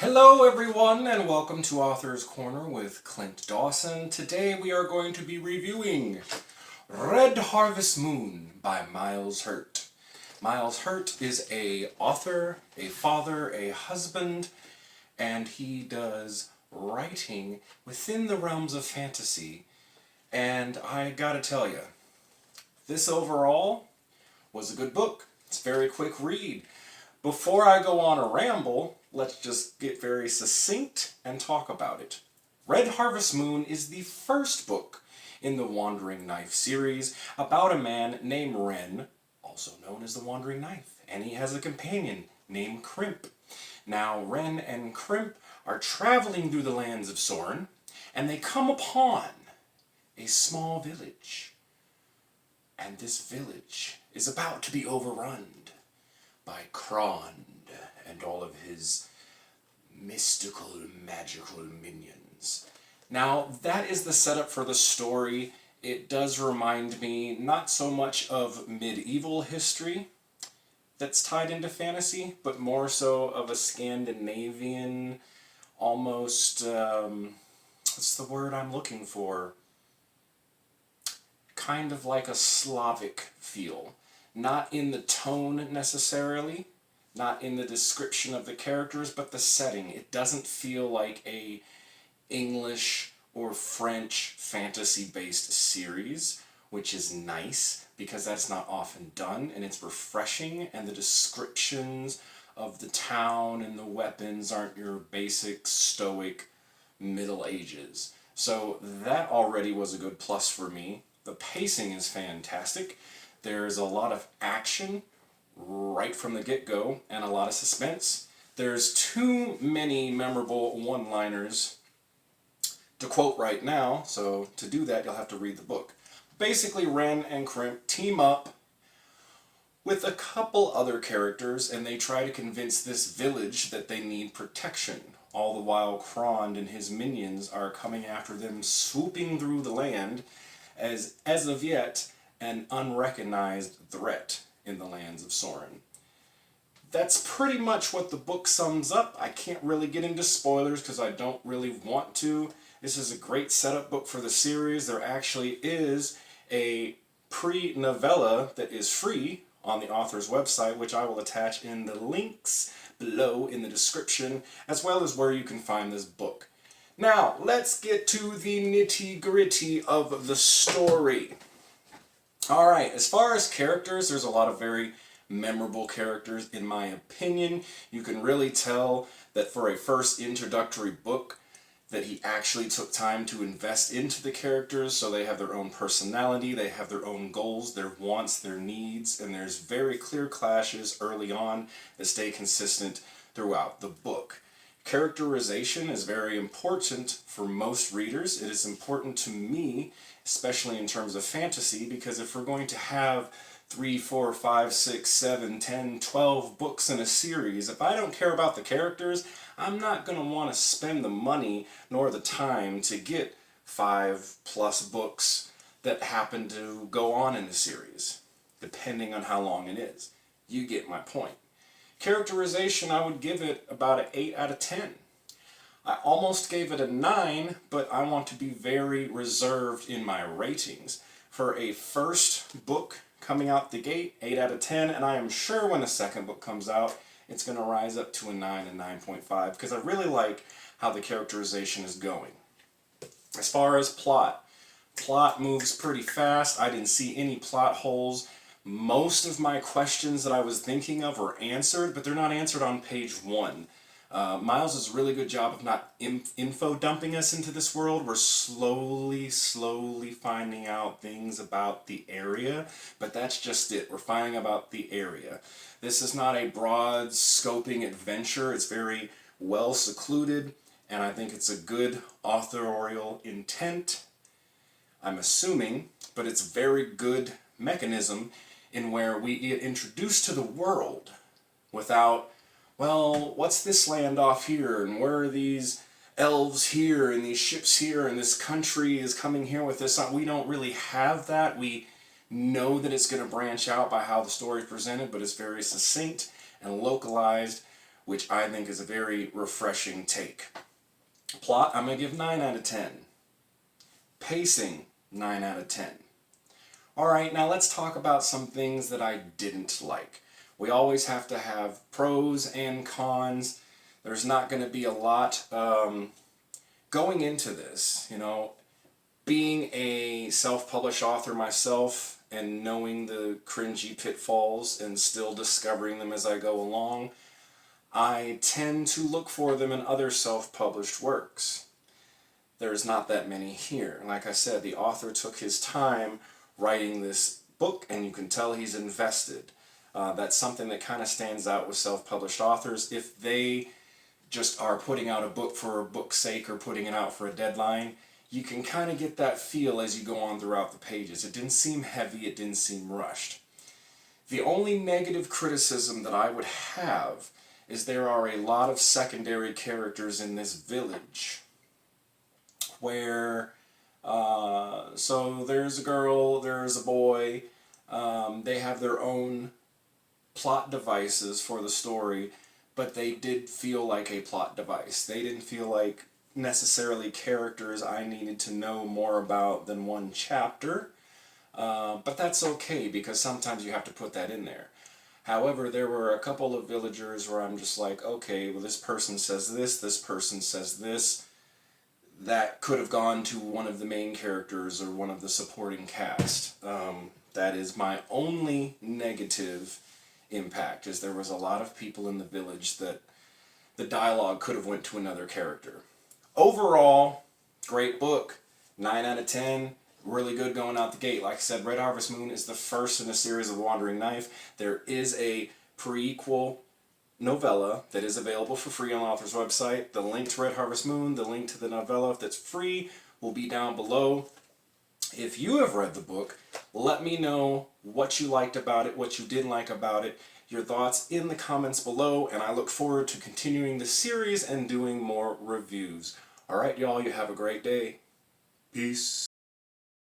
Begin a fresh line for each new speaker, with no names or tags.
Hello everyone and welcome to Author's Corner with Clint Dawson. Today we are going to be reviewing Red Harvest Moon by Miles Hurt. Miles Hurt is an author, a father, a husband, and he does writing within the realms of fantasy. And I gotta tell you, this overall was a good book. It's a very quick read. Before I go on a ramble, let's just get very succinct and talk about it. Red Harvest Moon is the first book in the Wandering Knife series about a man named Ren, also known as the Wandering Knife, and he has a companion named Crimp. Now, Ren and Crimp are traveling through the lands of Soren, and they come upon a small village. And this village is about to be overrun by Krond and all of his mystical, magical minions. Now, that is the setup for the story. It does remind me not so much of medieval history that's tied into fantasy, but more so of a Scandinavian, almost, what's the word I'm looking for? Kind of like a Slavic feel. Not in the tone necessarily, not in the description of the characters, but the setting. It doesn't feel like a English or French fantasy-based series, which is nice because that's not often done, and it's refreshing, and the descriptions of the town and the weapons aren't your basic stoic Middle Ages. So that already was a good plus for me. The pacing is fantastic. There's a lot of action right from the get-go and a lot of suspense. There's too many memorable one-liners to quote right now, so to do that you'll have to read the book. Basically, Ren and Crimp team up with a couple other characters and they try to convince this village that they need protection. All the while Krond and his minions are coming after them, swooping through the land as of yet an unrecognized threat in the lands of Soren. That's pretty much what the book sums up. I can't really get into spoilers because I don't really want to. This is a great setup book for the series. There actually is a pre-novella that is free on the author's website, which I will attach in the links below in the description, as well as where you can find this book. Now, let's get to the nitty-gritty of the story. Alright, as far as characters, there's a lot of very memorable characters in my opinion. You can really tell that for a first introductory book that he actually took time to invest into the characters so they have their own personality, they have their own goals, their wants, their needs, and there's very clear clashes early on that stay consistent throughout the book. Characterization is very important for most readers. It is important to me, especially in terms of fantasy, because if we're going to have 3, 4, 5, 6, 7, 10, 12 books in a series, if I don't care about the characters, I'm not going to want to spend the money nor the time to get 5+ books that happen to go on in the series, depending on how long it is. You get my point. Characterization, I would give it about an 8 out of 10. I almost gave it a 9, but I want to be very reserved in my ratings. For a first book coming out the gate, 8 out of 10, and I am sure when a second book comes out, it's going to rise up to a 9 and 9.5, because I really like how the characterization is going. As far as plot moves pretty fast. I didn't see any plot holes. Most of my questions that I was thinking of were answered, but they're not answered on page 1. Miles does a really good job of not info dumping us into this world. We're slowly finding out things about the area, but that's just it. We're finding about the area. This is not a broad scoping adventure. It's very well secluded, and I think it's a good authorial intent, I'm assuming, but it's a very good mechanism in where we get introduced to the world without, well, what's this land off here, and where are these elves here, and these ships here, and this country is coming here with this. We don't really have that. We know that it's going to branch out by how the story is presented, but it's very succinct and localized which I think is a very refreshing take. Plot, I'm going to give 9 out of 10. Pacing, 9 out of 10. Alright, now let's talk about some things that I didn't like. We always have to have pros and cons. There's not going to be a lot going into this, you know. Being a self-published author myself and knowing the cringy pitfalls and still discovering them as I go along, I tend to look for them in other self-published works. There's not that many here. Like I said, the author took his time writing this book, and you can tell he's invested. That's something that kind of stands out with self-published authors. If they just are putting out a book for a book's sake or putting it out for a deadline, you can kind of get that feel as you go on throughout the pages. It didn't seem heavy, it didn't seem rushed. The only negative criticism that I would have is there are a lot of secondary characters in this village where, so there's a girl, there's a boy, they have their own plot devices for the story, but they did feel like a plot device. They didn't feel like necessarily characters I needed to know more about than one chapter, but that's okay because sometimes you have to put that in there. However, there were a couple of villagers where I'm just like, okay, well, this person says this person says this. That could have gone to one of the main characters or one of the supporting cast. That is my only negative impact, is there was a lot of people in the village that the dialogue could have went to another character. Overall, great book. 9 out of 10. Really good going out the gate. Like I said, Red Harvest Moon is the first in a series of Wandering Knife. There is a prequel novella that is available for free on the author's website. The link to Red Harvest Moon, the link to the novella that's free, will be down below. If you have read the book, let me know what you liked about it, what you didn't like about it, your thoughts in the comments below, and I look forward to continuing the series and doing more reviews. Alright, y'all, you have a great day. Peace.